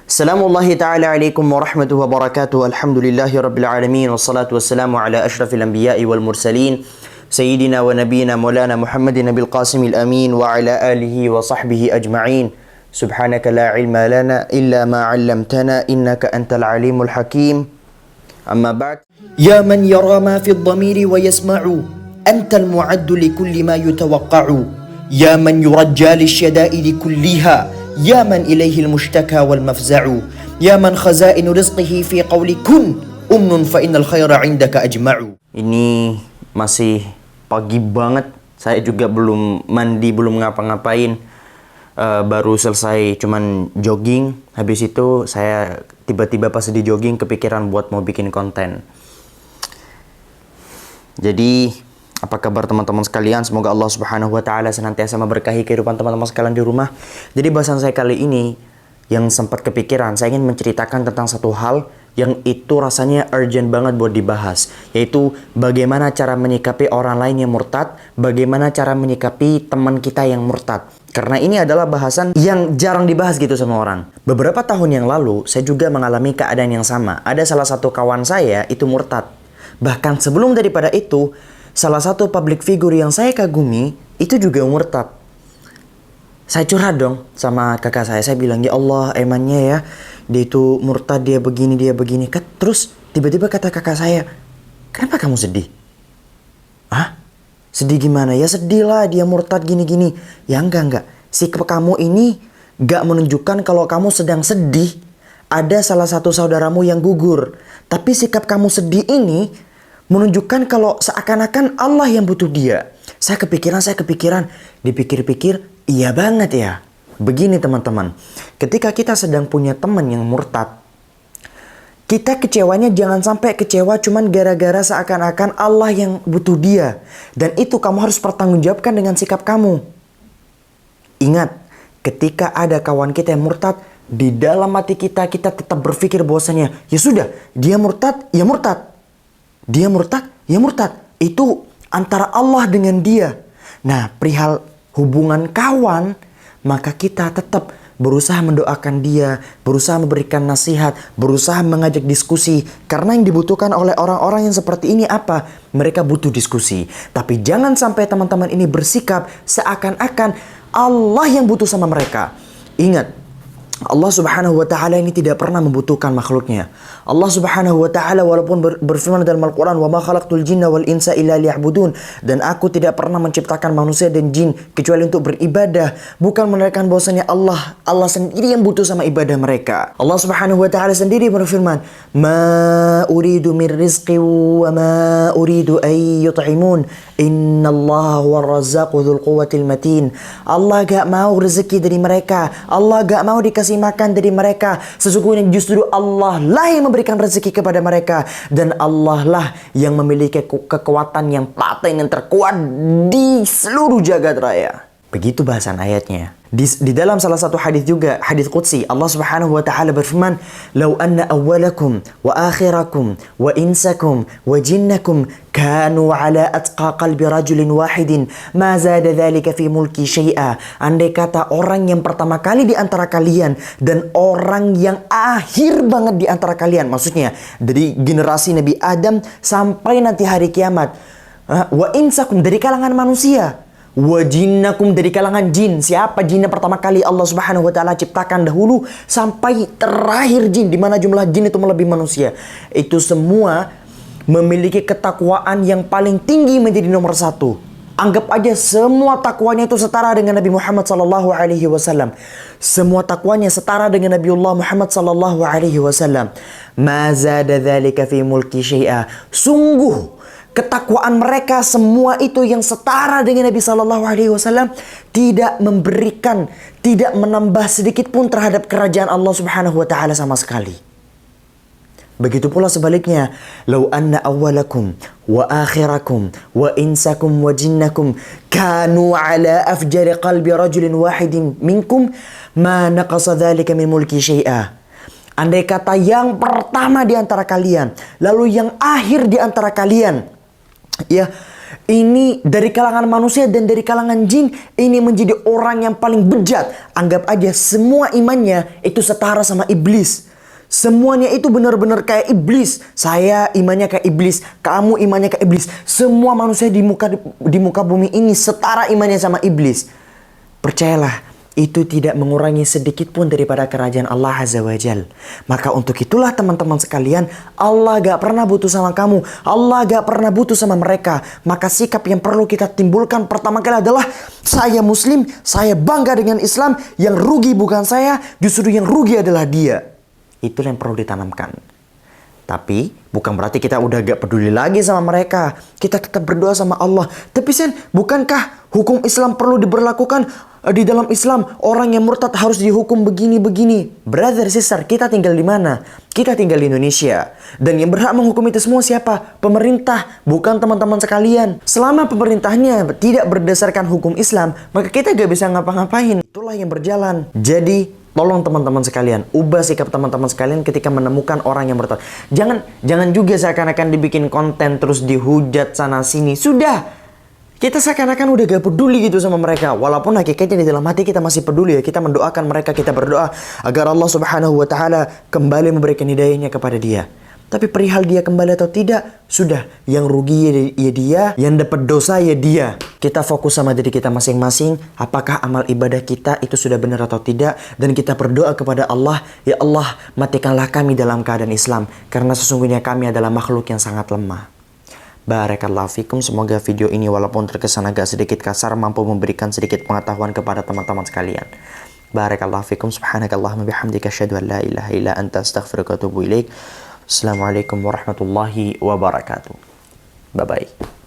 Assalamualaikum ta'ala warahmatullahi wabarakatuh. Alhamdulillahi rabbil alamin. Wassalatu wassalamu ala ashrafil anbiya'i wal mursalin. Sayyidina wa nabiyina maulana Muhammadin nabil qasimil amin. Wa ala alihi wa sahbihi ajma'in. Subhanaka la ilma lana illa ma 'allamtana innaka antal alimul hakim. Amma ba'd. Ya man yara ma fi ad-dhamiri wa yasma'u. Antal mu'addu li kulli ma yutawaqqa'u. Ya man yurajja lisyada'idi kulliha. Ya man ilaihi al-mushtaka wal mafza'u. Ya man khazainu rizqihi fi qawli kun umnun fa innal khaira 'indaka ajma'u. Ini masih pagi banget. Saya juga belum mandi, belum ngapa-ngapain. Baru selesai cuman jogging. Habis itu saya tiba-tiba pas di jogging kepikiran buat mau bikin konten. Jadi apa kabar teman-teman sekalian? Semoga Allah Subhanahu wa taala senantiasa memberkahi kehidupan teman-teman sekalian di rumah. Jadi bahasan saya kali ini yang sempat kepikiran, saya ingin menceritakan tentang satu hal yang itu rasanya urgent banget buat dibahas, yaitu bagaimana cara menyikapi orang lain yang murtad, bagaimana cara menyikapi teman kita yang murtad. Karena ini adalah bahasan yang jarang dibahas gitu sama orang. Beberapa tahun yang lalu, saya juga mengalami keadaan yang sama. Ada salah satu kawan saya itu murtad. Bahkan sebelum daripada itu, salah satu public figure yang saya kagumi itu juga murtad. Saya curhat dong sama kakak saya. Saya bilang, ya Allah, emangnya ya dia itu murtad, dia begini. Terus tiba-tiba kata kakak saya, kenapa kamu sedih? Hah? Sedih gimana? Ya sedih lah, dia murtad gini-gini. Ya enggak. Sikap kamu ini gak menunjukkan kalau kamu sedang sedih. Ada salah satu saudaramu yang gugur. Tapi sikap kamu sedih ini menunjukkan kalau seakan-akan Allah yang butuh dia. Saya kepikiran. Dipikir-pikir, iya banget ya. Begini teman-teman, ketika kita sedang punya teman yang murtad, kita kecewanya jangan sampai kecewa cuman gara-gara seakan-akan Allah yang butuh dia. Dan itu kamu harus pertanggungjawabkan dengan sikap kamu. Ingat, ketika ada kawan kita yang murtad, di dalam hati kita tetap berpikir bahwasanya, ya sudah, dia murtad, ya murtad. Dia murtad, ya murtad. Itu antara Allah dengan dia. Nah, perihal hubungan kawan, maka kita tetap berusaha mendoakan dia, berusaha memberikan nasihat, berusaha mengajak diskusi. Karena yang dibutuhkan oleh orang-orang yang seperti ini apa? Mereka butuh diskusi. Tapi jangan sampai teman-teman ini bersikap seakan-akan Allah yang butuh sama mereka. Ingat, Allah Subhanahu wa taala ini tidak pernah membutuhkan makhluknya. Allah Subhanahu wa taala walaupun berfirman dalam Al-Qur'an, "Wa ma khalaqtul jinna wal insa illa liya'budun." Dan aku tidak pernah menciptakan manusia dan jin kecuali untuk beribadah. Bukan menerangkan bahwasanya Allah sendiri yang butuh sama ibadah mereka. Allah Subhanahu wa taala sendiri berfirman, "Ma uridu min rizqi wa ma uridu ay yut'imun. Innallaha huwar razzaqu dzul quwwatil matin." Allah gak mau rezeki dari mereka. Allah gak mau dikasih makan dari mereka. Sesungguhnya justru Allah lah yang memberikan rezeki kepada mereka. Dan Allah lah yang memiliki kekuatan yang paten, yang terkuat di seluruh jagat raya. Begitu bahasan ayatnya. Di dalam salah satu hadis juga, hadis qudsi, Allah Subhanahu wa taala berfirman, "Lau anna awwalakum wa akhirakum wa insakum wa jinnakum kanu ala atqa qalbi rajulin wahidin ma zada dzalika fi mulki syai'a." Andai kata orang yang pertama kali di antara kalian dan orang yang akhir banget di antara kalian, maksudnya dari generasi Nabi Adam sampai nanti hari kiamat, wa insakum dari kalangan manusia, wa jinnakum dari kalangan jin. Siapa jinnya pertama kali Allah Subhanahu wa taala ciptakan dahulu sampai terakhir jin, di mana jumlah jin itu melebihi manusia. Itu semua memiliki ketakwaan yang paling tinggi menjadi nomor satu. Anggap aja semua takwanya itu setara dengan Nabi Muhammad sallallahu alaihi wasallam. Semua takwanya setara dengan Nabiullah Muhammad sallallahu alaihi wasallam. Ma zada dzalika fi mulki syai'a. Sungguh ketakwaan mereka semua itu yang setara dengan Nabi Sallallahu Alaihi Wasallam tidak memberikan, tidak menambah sedikit pun terhadap kerajaan Allah Subhanahu Wa Taala sama sekali. Begitu pula sebaliknya, lau anna awwalakum wa akhirakum wa insakum wa jinnakum kanu ala afjari qalbi rajulin wahidin minkum ma naqasa dzalika min mulki syai'a. Andai kata yang pertama di antara kalian, lalu yang akhir di antara kalian, ya, Ini dari kalangan manusia dan dari kalangan jin, ini menjadi orang yang paling bejat. Anggap aja semua imannya itu setara sama iblis. Semuanya itu benar-benar kayak iblis. Saya imannya kayak iblis, kamu imannya kayak iblis. Semua manusia di muka bumi ini setara imannya sama iblis. Percayalah, itu tidak mengurangi sedikit pun daripada kerajaan Allah Azza wa Jal. Maka untuk itulah teman-teman sekalian, Allah gak pernah butuh sama kamu. Allah gak pernah butuh sama mereka. Maka sikap yang perlu kita timbulkan pertama kali adalah, saya muslim, saya bangga dengan Islam. Yang rugi bukan saya, justru yang rugi adalah dia. Itulah yang perlu ditanamkan. Tapi bukan berarti kita udah gak peduli lagi sama mereka. Kita tetap berdoa sama Allah. Tapi Sen, bukankah hukum Islam perlu diberlakukan di dalam Islam? Orang yang murtad harus dihukum begini-begini. Brother, sister, kita tinggal di mana? Kita tinggal di Indonesia. Dan yang berhak menghukum itu semua siapa? Pemerintah, bukan teman-teman sekalian. Selama pemerintahnya tidak berdasarkan hukum Islam, maka kita gak bisa ngapa-ngapain. Itulah yang berjalan. Jadi tolong teman-teman sekalian, ubah sikap teman-teman sekalian ketika menemukan orang yang murtad. Jangan juga seakan-akan dibikin konten terus dihujat sana sini. Sudah, kita seakan-akan udah gak peduli gitu sama mereka. Walaupun hakikatnya di dalam hati kita masih peduli ya. Kita mendoakan mereka, kita berdoa agar Allah Subhanahu wa Ta'ala kembali memberikan hidayahnya kepada dia. Tapi perihal dia kembali atau tidak, sudah. Yang rugi ya dia, yang dapat dosa ya dia. Kita fokus sama diri kita masing-masing. Apakah amal ibadah kita itu sudah benar atau tidak. Dan kita berdoa kepada Allah, ya Allah, matikanlah kami dalam keadaan Islam. Karena sesungguhnya kami adalah makhluk yang sangat lemah. Barakallahu fikum. Semoga video ini walaupun terkesan agak sedikit kasar, mampu memberikan sedikit pengetahuan kepada teman-teman sekalian. Barakallahu fikum. Subhanakallahumma bihamdika asyhadu an la ilaha illa anta astaghfiruka wa atubu ilaik. Assalamualaikum warahmatullahi wabarakatuh. Bye-bye.